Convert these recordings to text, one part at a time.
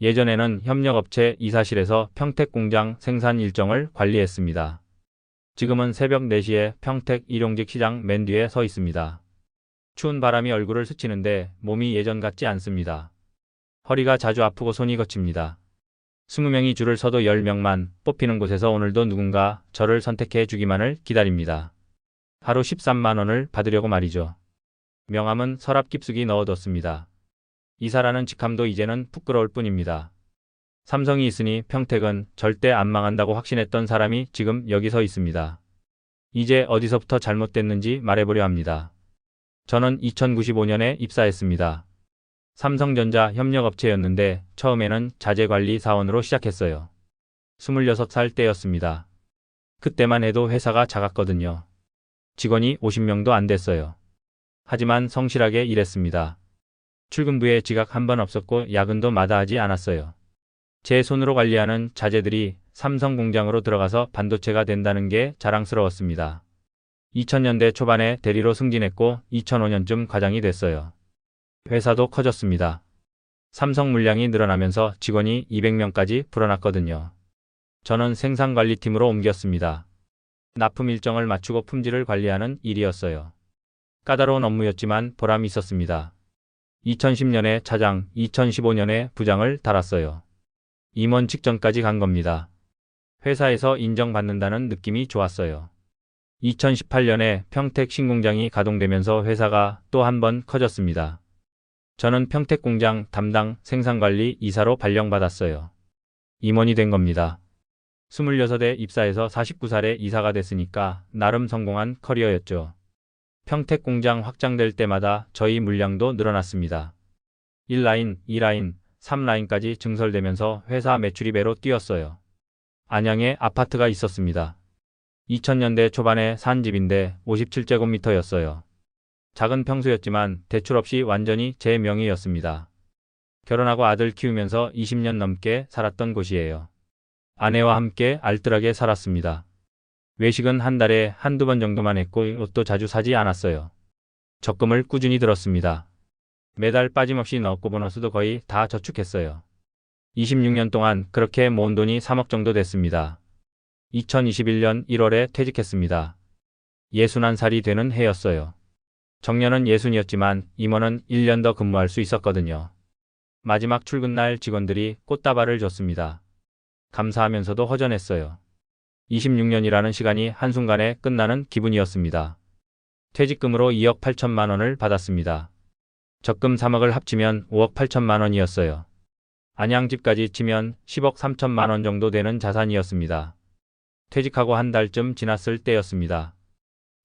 예전에는 협력업체 이사실에서 평택공장 생산 일정을 관리했습니다. 지금은 새벽 4시에 평택 일용직 시장 맨 뒤에 서 있습니다. 추운 바람이 얼굴을 스치는데 몸이 예전 같지 않습니다. 허리가 자주 아프고 손이 거칩니다. 20명이 줄을 서도 10명만 뽑히는 곳에서 오늘도 누군가 저를 선택해 주기만을 기다립니다. 하루 13만 원을 받으려고 말이죠. 명함은 서랍 깊숙이 넣어뒀습니다. 이사라는 직함도 이제는 부끄러울 뿐입니다. 삼성이 있으니 평택은 절대 안 망한다고 확신했던 사람이 지금 여기 서 있습니다. 이제 어디서부터 잘못됐는지 말해보려 합니다. 저는 2095년에 입사했습니다. 삼성전자 협력업체였는데 처음에는 자재관리 사원으로 시작했어요. 26살 때였습니다. 그때만 해도 회사가 작았거든요. 직원이 50명도 안 됐어요. 하지만 성실하게 일했습니다. 출근부에 지각 한 번 없었고 야근도 마다하지 않았어요. 제 손으로 관리하는 자재들이 삼성 공장으로 들어가서 반도체가 된다는 게 자랑스러웠습니다. 2000년대 초반에 대리로 승진했고 2005년쯤 과장이 됐어요. 회사도 커졌습니다. 삼성 물량이 늘어나면서 직원이 200명까지 불어났거든요. 저는 생산관리팀으로 옮겼습니다. 납품 일정을 맞추고 품질을 관리하는 일이었어요. 까다로운 업무였지만 보람이 있었습니다. 2010년에 차장, 2015년에 부장을 달았어요. 임원 직전까지 간 겁니다. 회사에서 인정받는다는 느낌이 좋았어요. 2018년에 평택 신공장이 가동되면서 회사가 또 한 번 커졌습니다. 저는 평택공장 담당 생산관리 이사로 발령받았어요. 임원이 된 겁니다. 26에 입사해서 49살에 이사가 됐으니까 나름 성공한 커리어였죠. 평택공장 확장될 때마다 저희 물량도 늘어났습니다. 1라인, 2라인, 3라인까지 증설되면서 회사 매출이 배로 뛰었어요. 안양에 아파트가 있었습니다. 2000년대 초반에 산 집인데 57제곱미터였어요. 작은 평수였지만 대출 없이 완전히 제 명의였습니다. 결혼하고 아들 키우면서 20년 넘게 살았던 곳이에요. 아내와 함께 알뜰하게 살았습니다. 외식은 한 달에 한두 번 정도만 했고 옷도 자주 사지 않았어요. 적금을 꾸준히 들었습니다. 매달 빠짐없이 넣었고 보너스도 거의 다 저축했어요. 26년 동안 그렇게 모은 돈이 3억 정도 됐습니다. 2021년 1월에 퇴직했습니다. 61살이 되는 해였어요. 정년은 60이었지만 임원은 1년 더 근무할 수 있었거든요. 마지막 출근날 직원들이 꽃다발을 줬습니다. 감사하면서도 허전했어요. 26년이라는 시간이 한순간에 끝나는 기분이었습니다. 퇴직금으로 2억 8천만 원을 받았습니다. 적금 3억을 합치면 5억 8천만 원이었어요. 안양집까지 치면 10억 3천만 원 정도 되는 자산이었습니다. 퇴직하고 한 달쯤 지났을 때였습니다.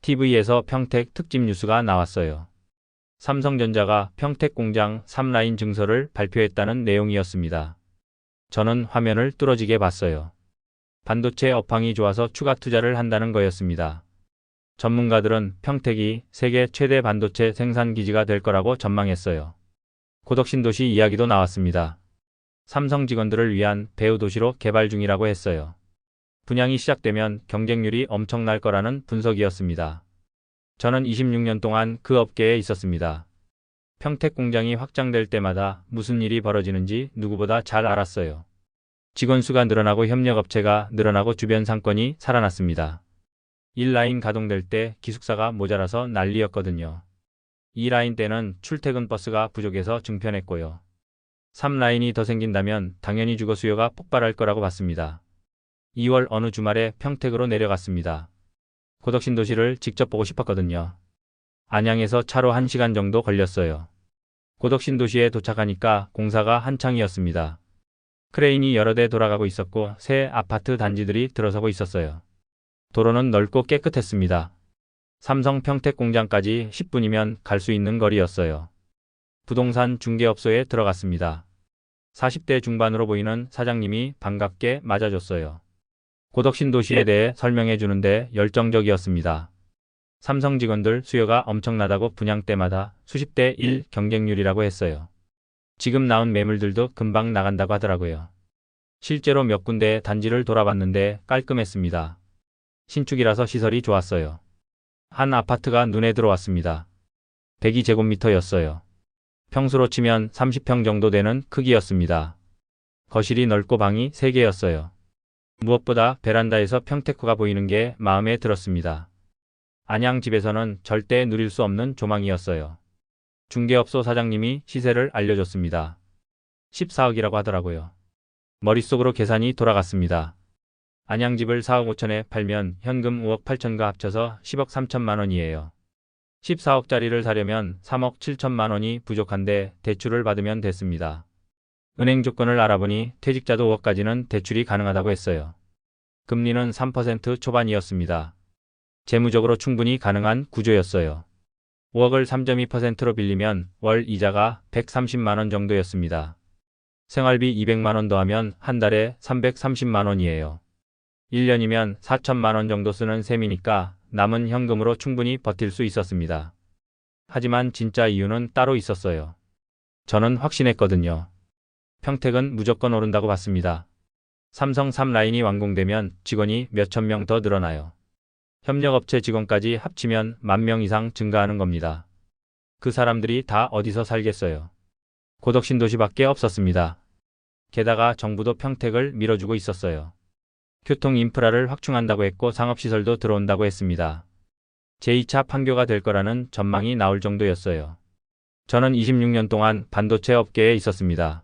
TV에서 평택 특집 뉴스가 나왔어요. 삼성전자가 평택 공장 3라인 증설을 발표했다는 내용이었습니다. 저는 화면을 뚫어지게 봤어요. 반도체 업황이 좋아서 추가 투자를 한다는 거였습니다. 전문가들은 평택이 세계 최대 반도체 생산 기지가 될 거라고 전망했어요. 고덕신도시 이야기도 나왔습니다. 삼성 직원들을 위한 배우 도시로 개발 중이라고 했어요. 분양이 시작되면 경쟁률이 엄청날 거라는 분석이었습니다. 저는 26년 동안 그 업계에 있었습니다. 평택 공장이 확장될 때마다 무슨 일이 벌어지는지 누구보다 잘 알았어요. 직원 수가 늘어나고 협력업체가 늘어나고 주변 상권이 살아났습니다. 1라인 가동될 때 기숙사가 모자라서 난리였거든요. 2라인 때는 출퇴근 버스가 부족해서 증편했고요. 3라인이 더 생긴다면 당연히 주거 수요가 폭발할 거라고 봤습니다. 2월 어느 주말에 평택으로 내려갔습니다. 고덕신도시를 직접 보고 싶었거든요. 안양에서 차로 1시간 정도 걸렸어요. 고덕신도시에 도착하니까 공사가 한창이었습니다. 크레인이 여러 대 돌아가고 있었고 새 아파트 단지들이 들어서고 있었어요. 도로는 넓고 깨끗했습니다. 삼성 평택 공장까지 10분이면 갈 수 있는 거리였어요. 부동산 중개업소에 들어갔습니다. 40대 중반으로 보이는 사장님이 반갑게 맞아줬어요. 고덕신도시에 대해 설명해 주는데 열정적이었습니다. 삼성 직원들 수요가 엄청나다고 분양 때마다 수십 대 1 경쟁률이라고 했어요. 지금 나온 매물들도 금방 나간다고 하더라고요. 실제로 몇 군데 단지를 돌아봤는데 깔끔했습니다. 신축이라서 시설이 좋았어요. 한 아파트가 눈에 들어왔습니다. 102제곱미터였어요. 평수로 치면 30평 정도 되는 크기였습니다. 거실이 넓고 방이 3개였어요. 무엇보다 베란다에서 평택호가 보이는 게 마음에 들었습니다. 안양 집에서는 절대 누릴 수 없는 조망이었어요. 중개업소 사장님이 시세를 알려줬습니다. 14억이라고 하더라고요. 머릿속으로 계산이 돌아갔습니다. 안양집을 4억 5천에 팔면 현금 5억 8천과 합쳐서 10억 3천만 원이에요. 14억짜리를 사려면 3억 7천만 원이 부족한데 대출을 받으면 됐습니다. 은행 조건을 알아보니 퇴직자도 5억까지는 대출이 가능하다고 했어요. 금리는 3% 초반이었습니다. 재무적으로 충분히 가능한 구조였어요. 5억을 3.2%로 빌리면 월 이자가 130만 원 정도였습니다. 생활비 200만 원 더하면 한 달에 330만 원이에요. 1년이면 4천만 원 정도 쓰는 셈이니까 남은 현금으로 충분히 버틸 수 있었습니다. 하지만 진짜 이유는 따로 있었어요. 저는 확신했거든요. 평택은 무조건 오른다고 봤습니다. 삼성 3라인이 완공되면 직원이 몇천 명 더 늘어나요. 협력업체 직원까지 합치면 10,000명 이상 증가하는 겁니다. 그 사람들이 다 어디서 살겠어요. 고덕신도시밖에 없었습니다. 게다가 정부도 평택을 밀어주고 있었어요. 교통 인프라를 확충한다고 했고 상업시설도 들어온다고 했습니다. 제2차 판교가 될 거라는 전망이 나올 정도였어요. 저는 26년 동안 반도체 업계에 있었습니다.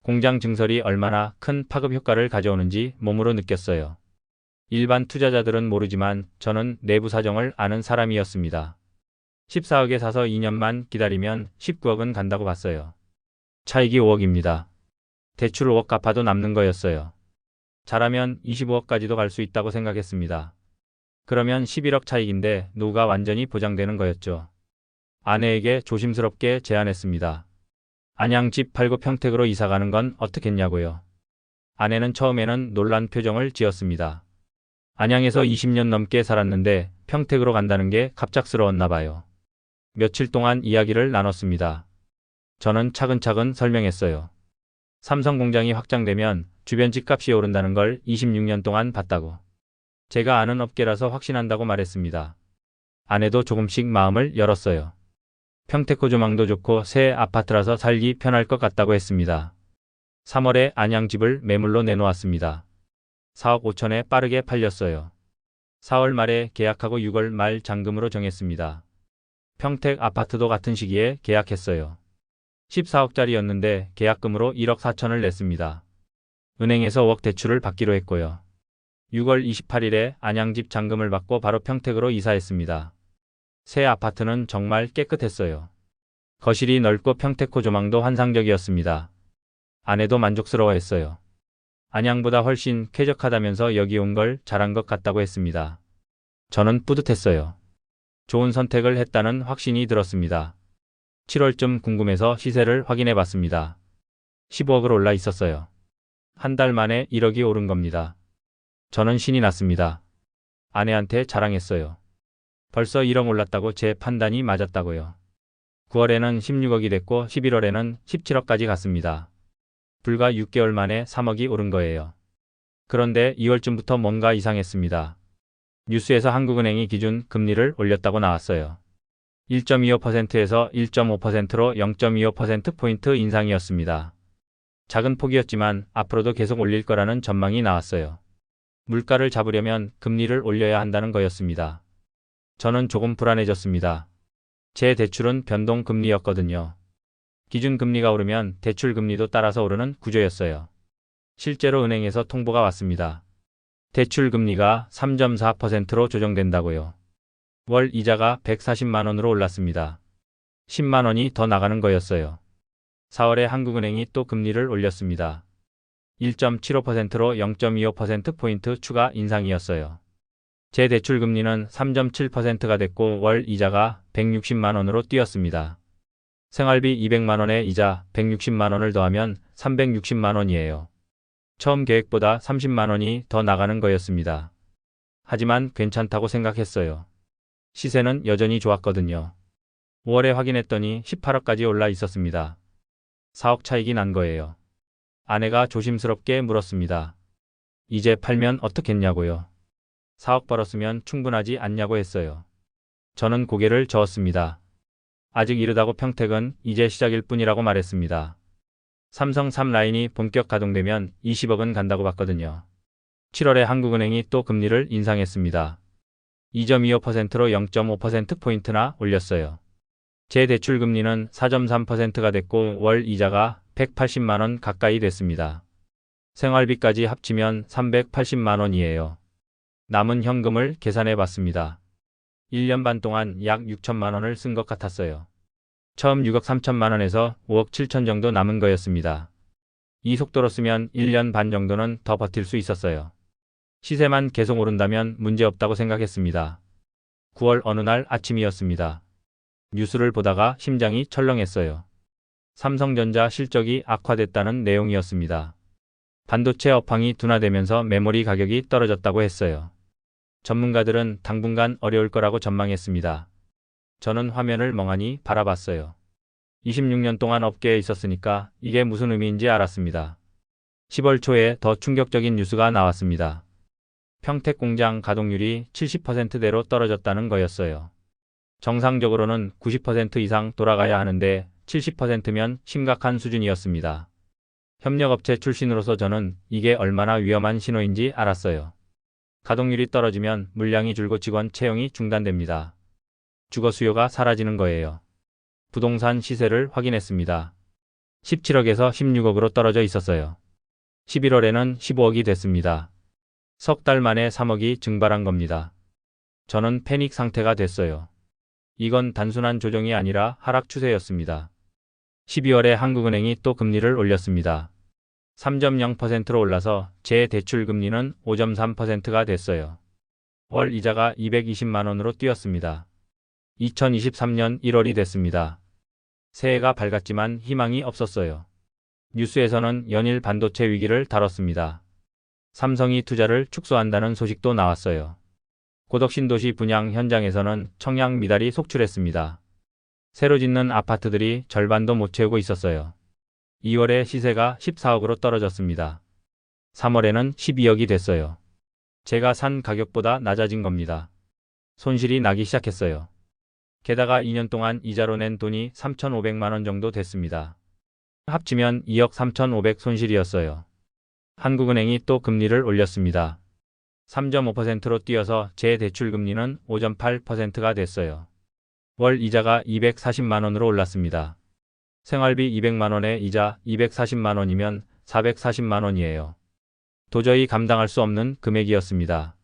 공장 증설이 얼마나 큰 파급 효과를 가져오는지 몸으로 느꼈어요. 일반 투자자들은 모르지만 저는 내부 사정을 아는 사람이었습니다. 14억에 사서 2년만 기다리면 19억은 간다고 봤어요. 차익이 5억입니다. 대출 5억 갚아도 남는 거였어요. 잘하면 25억까지도 갈 수 있다고 생각했습니다. 그러면 11억 차익인데 노후가 완전히 보장되는 거였죠. 아내에게 조심스럽게 제안했습니다. 안양 집 팔고 평택으로 이사가는 건 어떻겠냐고요. 아내는 처음에는 놀란 표정을 지었습니다. 안양에서 20년 넘게 살았는데 평택으로 간다는 게 갑작스러웠나 봐요. 며칠 동안 이야기를 나눴습니다. 저는 차근차근 설명했어요. 삼성 공장이 확장되면 주변 집값이 오른다는 걸 26년 동안 봤다고. 제가 아는 업계라서 확신한다고 말했습니다. 아내도 조금씩 마음을 열었어요. 평택호 조망도 좋고 새 아파트라서 살기 편할 것 같다고 했습니다. 3월에 안양집을 매물로 내놓았습니다. 4억 5천에 빠르게 팔렸어요. 4월 말에 계약하고 6월 말 잔금으로 정했습니다. 평택 아파트도 같은 시기에 계약했어요. 14억짜리였는데 계약금으로 1억 4천을 냈습니다. 은행에서 5억 대출을 받기로 했고요. 6월 28일에 안양집 잔금을 받고 바로 평택으로 이사했습니다. 새 아파트는 정말 깨끗했어요. 거실이 넓고 평택호 조망도 환상적이었습니다. 아내도 만족스러워했어요. 안양보다 훨씬 쾌적하다면서 여기 온 걸 잘한 것 같다고 했습니다. 저는 뿌듯했어요. 좋은 선택을 했다는 확신이 들었습니다. 7월쯤 궁금해서 시세를 확인해 봤습니다. 15억을 올라 있었어요. 한 달 만에 1억이 오른 겁니다. 저는 신이 났습니다. 아내한테 자랑했어요. 벌써 1억 올랐다고 제 판단이 맞았다고요. 9월에는 16억이 됐고 11월에는 17억까지 갔습니다. 불과 6개월 만에 3억이 오른 거예요. 그런데 2월쯤부터 뭔가 이상했습니다. 뉴스에서 한국은행이 기준 금리를 올렸다고 나왔어요. 1.25%에서 1.5%로 0.25%포인트 인상이었습니다. 작은 폭이었지만 앞으로도 계속 올릴 거라는 전망이 나왔어요. 물가를 잡으려면 금리를 올려야 한다는 거였습니다. 저는 조금 불안해졌습니다. 제 대출은 변동금리였거든요. 기준금리가 오르면 대출금리도 따라서 오르는 구조였어요. 실제로 은행에서 통보가 왔습니다. 대출금리가 3.4%로 조정된다고요. 월 이자가 140만 원으로 올랐습니다. 10만 원이 더 나가는 거였어요. 4월에 한국은행이 또 금리를 올렸습니다. 1.75%로 0.25%포인트 추가 인상이었어요. 제 대출 금리는 3.7%가 됐고 월 이자가 160만 원으로 뛰었습니다. 생활비 200만 원에 이자 160만 원을 더하면 360만 원이에요. 처음 계획보다 30만 원이 더 나가는 거였습니다. 하지만 괜찮다고 생각했어요. 시세는 여전히 좋았거든요. 5월에 확인했더니 18억까지 올라 있었습니다. 4억 차익이 난 거예요. 아내가 조심스럽게 물었습니다. 이제 팔면 어떻겠냐고요. 4억 벌었으면 충분하지 않냐고 했어요. 저는 고개를 저었습니다. 아직 이르다고 평택은 이제 시작일 뿐이라고 말했습니다. 삼성 3라인이 본격 가동되면 20억은 간다고 봤거든요. 7월에 한국은행이 또 금리를 인상했습니다. 2.25%로 0.5%포인트나 올렸어요. 제 대출 금리는 4.3%가 됐고 월 이자가 180만 원 가까이 됐습니다. 생활비까지 합치면 380만 원이에요. 남은 현금을 계산해 봤습니다. 1년 반 동안 약 6천만 원을 쓴 것 같았어요. 처음 6억 3천만 원에서 5억 7천 정도 남은 거였습니다. 이 속도로 쓰면 1년 반 정도는 더 버틸 수 있었어요. 시세만 계속 오른다면 문제없다고 생각했습니다. 9월 어느 날 아침이었습니다. 뉴스를 보다가 심장이 철렁했어요. 삼성전자 실적이 악화됐다는 내용이었습니다. 반도체 업황이 둔화되면서 메모리 가격이 떨어졌다고 했어요. 전문가들은 당분간 어려울 거라고 전망했습니다. 저는 화면을 멍하니 바라봤어요. 26년 동안 업계에 있었으니까 이게 무슨 의미인지 알았습니다. 10월 초에 더 충격적인 뉴스가 나왔습니다. 평택 공장 가동률이 70%대로 떨어졌다는 거였어요. 정상적으로는 90% 이상 돌아가야 하는데 70%면 심각한 수준이었습니다. 협력업체 출신으로서 저는 이게 얼마나 위험한 신호인지 알았어요. 가동률이 떨어지면 물량이 줄고 직원 채용이 중단됩니다. 주거 수요가 사라지는 거예요. 부동산 시세를 확인했습니다. 17억에서 16억으로 떨어져 있었어요. 11월에는 15억이 됐습니다. 석 달 만에 3억이 증발한 겁니다. 저는 패닉 상태가 됐어요. 이건 단순한 조정이 아니라 하락 추세였습니다. 12월에 한국은행이 또 금리를 올렸습니다. 3.0%로 올라서 제 대출 금리는 5.3%가 됐어요. 월 이자가 220만 원으로 뛰었습니다. 2023년 1월이 됐습니다. 새해가 밝았지만 희망이 없었어요. 뉴스에서는 연일 반도체 위기를 다뤘습니다. 삼성이 투자를 축소한다는 소식도 나왔어요. 고덕신도시 분양 현장에서는 청약 미달이 속출했습니다. 새로 짓는 아파트들이 절반도 못 채우고 있었어요. 2월에 시세가 14억으로 떨어졌습니다. 3월에는 12억이 됐어요. 제가 산 가격보다 낮아진 겁니다. 손실이 나기 시작했어요. 게다가 2년 동안 이자로 낸 돈이 3,500만 원 정도 됐습니다. 합치면 2억 3,500 손실이었어요. 한국은행이 또 금리를 올렸습니다. 3.5%로 뛰어서 제 대출 금리는 5.8%가 됐어요. 월 이자가 240만 원으로 올랐습니다. 생활비 200만 원에 이자 240만 원이면 440만 원이에요. 도저히 감당할 수 없는 금액이었습니다.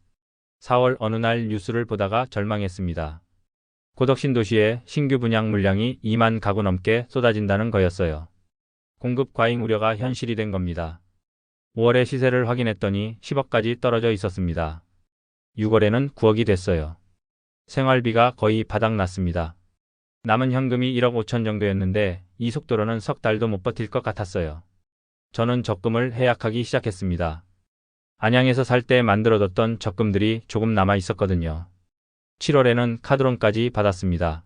4월 어느 날 뉴스를 보다가 절망했습니다. 고덕신도시에 신규 분양 물량이 2만 가구 넘게 쏟아진다는 거였어요. 공급 과잉 우려가 현실이 된 겁니다. 5월에 시세를 확인했더니 10억까지 떨어져 있었습니다. 6월에는 9억이 됐어요. 생활비가 거의 바닥났습니다. 남은 현금이 1억 5천 정도였는데 이 속도로는 석 달도 못 버틸 것 같았어요. 저는 적금을 해약하기 시작했습니다. 안양에서 살 때 만들어뒀던 적금들이 조금 남아 있었거든요. 7월에는 카드론까지 받았습니다.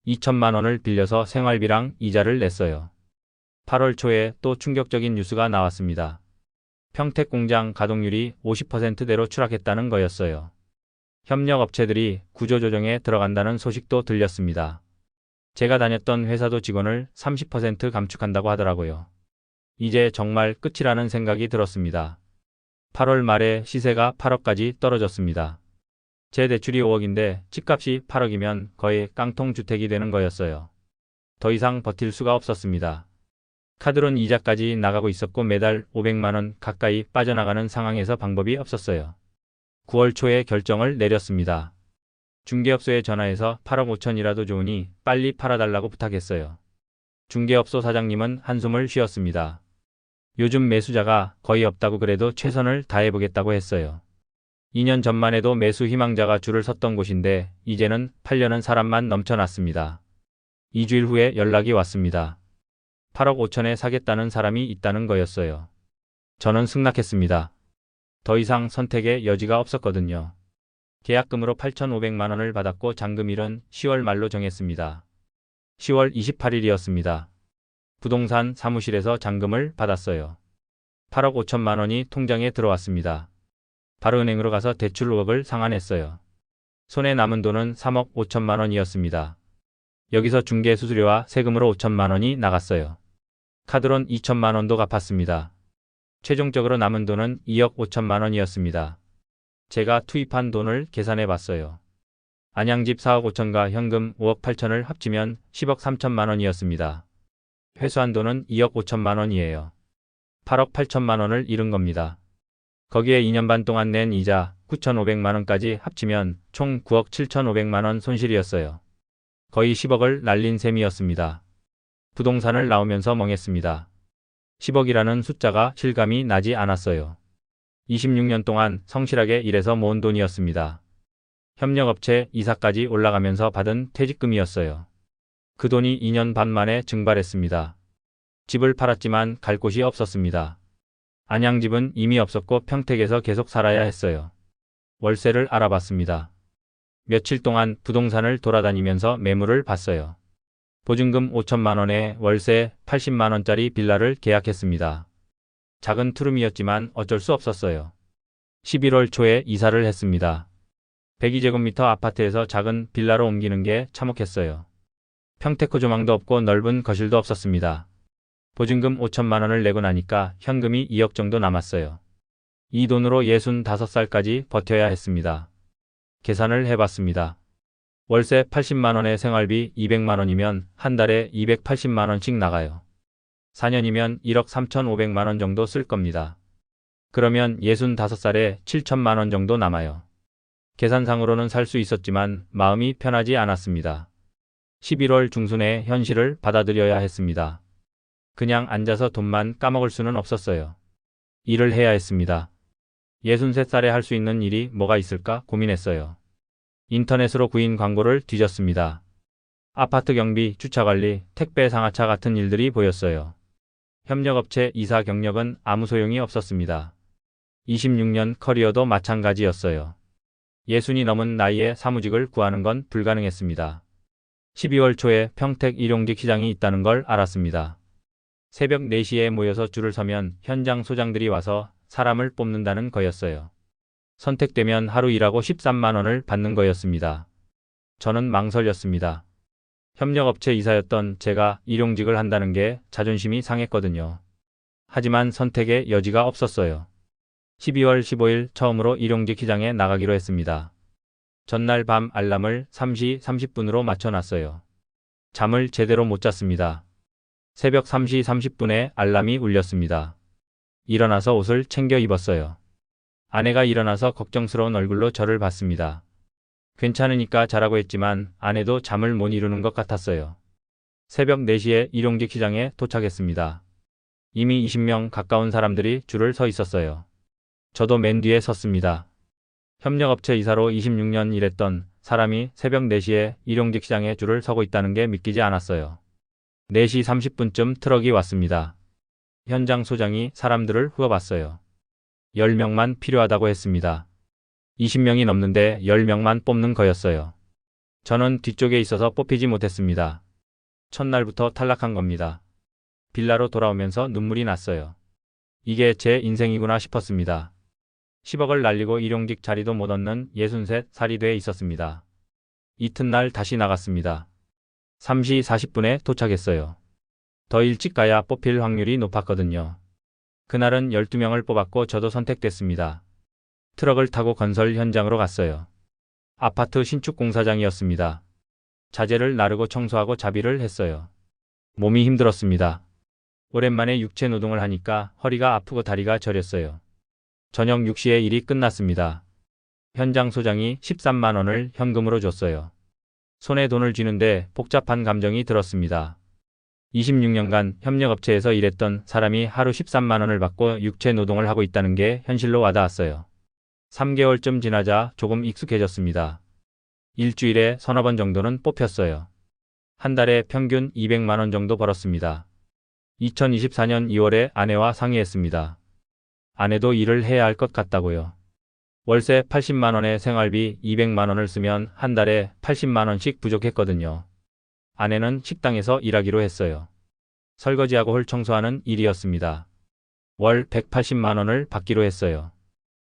2천만 원을 빌려서 생활비랑 이자를 냈어요. 8월 초에 또 충격적인 뉴스가 나왔습니다. 평택 공장 가동률이 50%대로 추락했다는 거였어요. 협력업체들이 구조조정에 들어간다는 소식도 들렸습니다. 제가 다녔던 회사도 직원을 30% 감축한다고 하더라고요. 이제 정말 끝이라는 생각이 들었습니다. 8월 말에 시세가 8억까지 떨어졌습니다. 제 대출이 5억인데 집값이 8억이면 거의 깡통 주택이 되는 거였어요. 더 이상 버틸 수가 없었습니다. 카드론 이자까지 나가고 있었고 매달 500만 원 가까이 빠져나가는 상황에서 방법이 없었어요. 9월 초에 결정을 내렸습니다. 중개업소에 전화해서 8억 5천이라도 좋으니 빨리 팔아달라고 부탁했어요. 중개업소 사장님은 한숨을 쉬었습니다. 요즘 매수자가 거의 없다고 그래도 최선을 다해보겠다고 했어요. 2년 전만 해도 매수 희망자가 줄을 섰던 곳인데 이제는 팔려는 사람만 넘쳐났습니다. 2주일 후에 연락이 왔습니다. 8억 5천에 사겠다는 사람이 있다는 거였어요. 저는 승낙했습니다. 더 이상 선택의 여지가 없었거든요. 계약금으로 8,500만 원을 받았고 잔금일은 10월 말로 정했습니다. 10월 28일이었습니다. 부동산 사무실에서 잔금을 받았어요. 8억 5천만 원이 통장에 들어왔습니다. 바로 은행으로 가서 대출 5억을 상환했어요. 손에 남은 돈은 3억 5천만 원이었습니다. 여기서 중개 수수료와 세금으로 5천만 원이 나갔어요. 카드론 2천만 원도 갚았습니다. 최종적으로 남은 돈은 2억 5천만 원이었습니다. 제가 투입한 돈을 계산해 봤어요. 안양집 4억 5천과 현금 5억 8천을 합치면 10억 3천만 원이었습니다. 회수한 돈은 2억 5천만 원이에요. 8억 8천만 원을 잃은 겁니다. 거기에 2년 반 동안 낸 이자 9,500만 원까지 합치면 총 9억 7,500만 원 손실이었어요. 거의 10억을 날린 셈이었습니다. 부동산을 나오면서 멍했습니다. 10억이라는 숫자가 실감이 나지 않았어요. 26년 동안 성실하게 일해서 모은 돈이었습니다. 협력업체 이사까지 올라가면서 받은 퇴직금이었어요. 그 돈이 2년 반 만에 증발했습니다. 집을 팔았지만 갈 곳이 없었습니다. 안양집은 이미 없었고 평택에서 계속 살아야 했어요. 월세를 알아봤습니다. 며칠 동안 부동산을 돌아다니면서 매물을 봤어요. 보증금 5천만 원에 월세 80만 원짜리 빌라를 계약했습니다. 작은 투룸이었지만 어쩔 수 없었어요. 11월 초에 이사를 했습니다. 102제곱미터 아파트에서 작은 빌라로 옮기는 게 참혹했어요. 평택호 조망도 없고 넓은 거실도 없었습니다. 보증금 5천만 원을 내고 나니까 현금이 2억 정도 남았어요. 이 돈으로 65살까지 버텨야 했습니다. 계산을 해봤습니다. 월세 80만 원에 생활비 200만 원이면 한 달에 280만 원씩 나가요. 4년이면 1억 3,500만 원 정도 쓸 겁니다. 그러면 65살에 7천만 원 정도 남아요. 계산상으로는 살 수 있었지만 마음이 편하지 않았습니다. 11월 중순에 현실을 받아들여야 했습니다. 그냥 앉아서 돈만 까먹을 수는 없었어요. 일을 해야 했습니다. 63살에 할 수 있는 일이 뭐가 있을까 고민했어요. 인터넷으로 구인 광고를 뒤졌습니다. 아파트 경비, 주차관리, 택배 상하차 같은 일들이 보였어요. 협력업체 이사 경력은 아무 소용이 없었습니다. 26년 커리어도 마찬가지였어요. 60이 넘은 나이에 사무직을 구하는 건 불가능했습니다. 12월 초에 평택 일용직 시장이 있다는 걸 알았습니다. 새벽 4시에 모여서 줄을 서면 현장 소장들이 와서 사람을 뽑는다는 거였어요. 선택되면 하루 일하고 13만 원을 받는 거였습니다. 저는 망설였습니다. 협력업체 이사였던 제가 일용직을 한다는 게 자존심이 상했거든요. 하지만 선택의 여지가 없었어요. 12월 15일 처음으로 일용직 시장에 나가기로 했습니다. 전날 밤 알람을 3시 30분으로 맞춰놨어요. 잠을 제대로 못 잤습니다. 새벽 3시 30분에 알람이 울렸습니다. 일어나서 옷을 챙겨 입었어요. 아내가 일어나서 걱정스러운 얼굴로 저를 봤습니다. 괜찮으니까 자라고 했지만 아내도 잠을 못 이루는 것 같았어요. 새벽 4시에 일용직 시장에 도착했습니다. 이미 20명 가까운 사람들이 줄을 서 있었어요. 저도 맨 뒤에 섰습니다. 협력업체 이사로 26년 일했던 사람이 새벽 4시에 일용직 시장에 줄을 서고 있다는 게 믿기지 않았어요. 4시 30분쯤 트럭이 왔습니다. 현장 소장이 사람들을 후어봤어요. 10명만 필요하다고 했습니다. 20명이 넘는데 10명만 뽑는 거였어요. 저는 뒤쪽에 있어서 뽑히지 못했습니다. 첫날부터 탈락한 겁니다. 빌라로 돌아오면서 눈물이 났어요. 이게 제 인생이구나 싶었습니다. 10억을 날리고 일용직 자리도 못 얻는 63살이 돼 있었습니다. 이튿날 다시 나갔습니다. 3시 40분에 도착했어요. 더 일찍 가야 뽑힐 확률이 높았거든요. 그날은 12명을 뽑았고 저도 선택됐습니다. 트럭을 타고 건설 현장으로 갔어요. 아파트 신축 공사장이었습니다. 자재를 나르고 청소하고 자비를 했어요. 몸이 힘들었습니다. 오랜만에 육체 노동을 하니까 허리가 아프고 다리가 저렸어요. 저녁 6시에 일이 끝났습니다. 현장 소장이 13만 원을 현금으로 줬어요. 손에 돈을 쥐는데 복잡한 감정이 들었습니다. 26년간 협력업체에서 일했던 사람이 하루 13만 원을 받고 육체 노동을 하고 있다는 게 현실로 와닿았어요. 3개월쯤 지나자 조금 익숙해졌습니다. 일주일에 서너 번 정도는 뽑혔어요. 한 달에 평균 200만 원 정도 벌었습니다. 2024년 2월에 아내와 상의했습니다. 아내도 일을 해야 할 것 같다고요. 월세 80만 원에 생활비 200만 원을 쓰면 한 달에 80만 원씩 부족했거든요. 아내는 식당에서 일하기로 했어요. 설거지하고 홀 청소하는 일이었습니다. 월 180만 원을 받기로 했어요.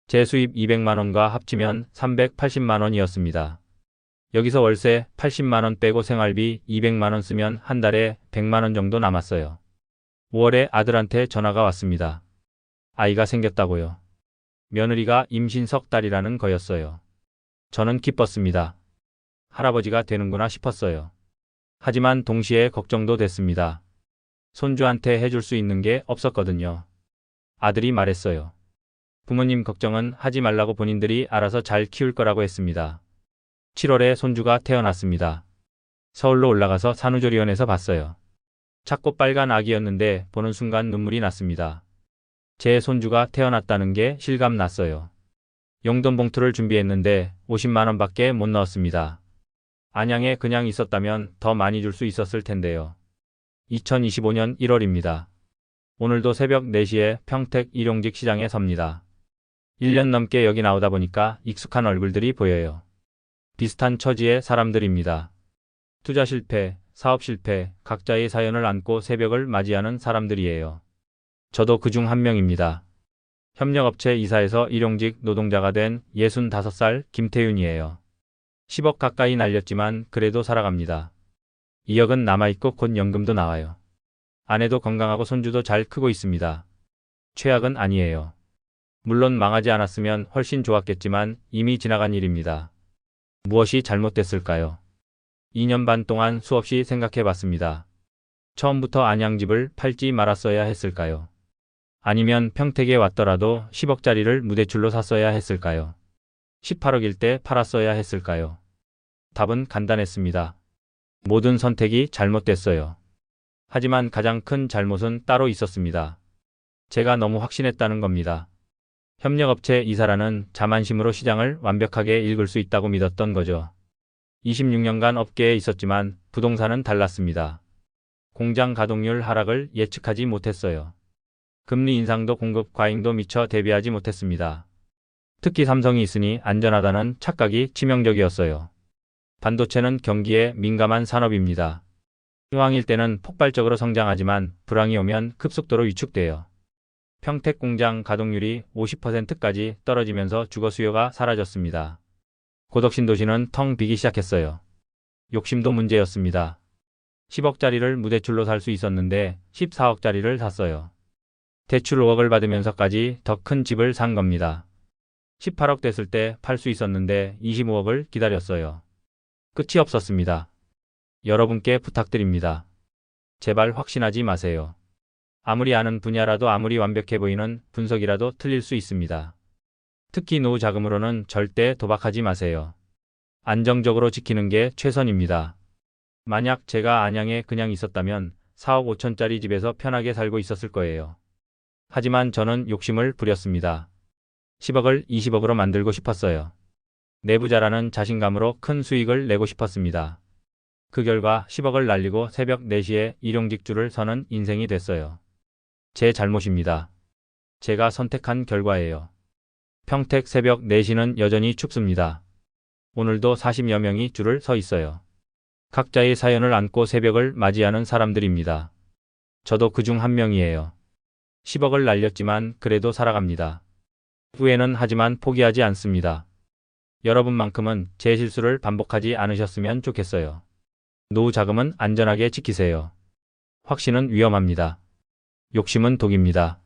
제 수입 200만 원과 합치면 380만 원이었습니다. 여기서 월세 80만 원 빼고 생활비 200만 원 쓰면 한 달에 100만 원 정도 남았어요. 5월에 아들한테 전화가 왔습니다. 아이가 생겼다고요. 며느리가 임신 석 달이라는 거였어요. 저는 기뻤습니다. 할아버지가 되는구나 싶었어요. 하지만 동시에 걱정도 됐습니다. 손주한테 해줄 수 있는 게 없었거든요. 아들이 말했어요. 부모님 걱정은 하지 말라고 본인들이 알아서 잘 키울 거라고 했습니다. 7월에 손주가 태어났습니다. 서울로 올라가서 산후조리원에서 봤어요. 작고 빨간 아기였는데 보는 순간 눈물이 났습니다. 제 손주가 태어났다는 게 실감 났어요. 용돈 봉투를 준비했는데 50만 원밖에 못 넣었습니다. 안양에 그냥 있었다면 더 많이 줄 수 있었을 텐데요. 2025년 1월입니다. 오늘도 새벽 4시에 평택 일용직 시장에 섭니다. 1년 넘게 여기 나오다 보니까 익숙한 얼굴들이 보여요. 비슷한 처지의 사람들입니다. 투자 실패, 사업 실패, 각자의 사연을 안고 새벽을 맞이하는 사람들이에요. 저도 그중 한 명입니다. 협력업체 이사에서 일용직 노동자가 된 65살 김태윤이에요. 10억 가까이 날렸지만 그래도 살아갑니다. 2억은 남아있고 곧 연금도 나와요. 아내도 건강하고 손주도 잘 크고 있습니다. 최악은 아니에요. 물론 망하지 않았으면 훨씬 좋았겠지만 이미 지나간 일입니다. 무엇이 잘못됐을까요? 2년 반 동안 수없이 생각해 봤습니다. 처음부터 안양집을 팔지 말았어야 했을까요? 아니면 평택에 왔더라도 10억짜리를 무대출로 샀어야 했을까요? 18억일 때 팔았어야 했을까요? 답은 간단했습니다. 모든 선택이 잘못됐어요. 하지만 가장 큰 잘못은 따로 있었습니다. 제가 너무 확신했다는 겁니다. 협력업체 이사라는 자만심으로 시장을 완벽하게 읽을 수 있다고 믿었던 거죠. 26년간 업계에 있었지만 부동산은 달랐습니다. 공장 가동률 하락을 예측하지 못했어요. 금리 인상도 공급 과잉도 미처 대비하지 못했습니다. 특히 삼성이 있으니 안전하다는 착각이 치명적이었어요. 반도체는 경기에 민감한 산업입니다. 이왕일 때는 폭발적으로 성장하지만 불황이 오면 급속도로 위축돼요. 평택 공장 가동률이 50%까지 떨어지면서 주거 수요가 사라졌습니다. 고덕신 도시는 텅 비기 시작했어요. 욕심도 문제였습니다. 10억짜리를 무대출로 살 수 있었는데 14억짜리를 샀어요. 대출 5억을 받으면서까지 더 큰 집을 산 겁니다. 18억 됐을 때 팔 수 있었는데 25억을 기다렸어요. 끝이 없었습니다. 여러분께 부탁드립니다. 제발 확신하지 마세요. 아무리 아는 분야라도 아무리 완벽해 보이는 분석이라도 틀릴 수 있습니다. 특히 노후 자금으로는 절대 도박하지 마세요. 안정적으로 지키는 게 최선입니다. 만약 제가 안양에 그냥 있었다면 4억 5천짜리 집에서 편하게 살고 있었을 거예요. 하지만 저는 욕심을 부렸습니다. 10억을 20억으로 만들고 싶었어요. 내부자라는 자신감으로 큰 수익을 내고 싶었습니다. 그 결과 10억을 날리고 새벽 4시에 일용직주를 서는 인생이 됐어요. 제 잘못입니다. 제가 선택한 결과예요. 평택 새벽 4시는 여전히 춥습니다. 오늘도 40여 명이 줄을 서 있어요. 각자의 사연을 안고 새벽을 맞이하는 사람들입니다. 저도 그중 한 명이에요. 10억을 날렸지만 그래도 살아갑니다. 후회는 하지만 포기하지 않습니다. 여러분만큼은 제 실수를 반복하지 않으셨으면 좋겠어요. 노후 자금은 안전하게 지키세요. 확신은 위험합니다. 욕심은 독입니다.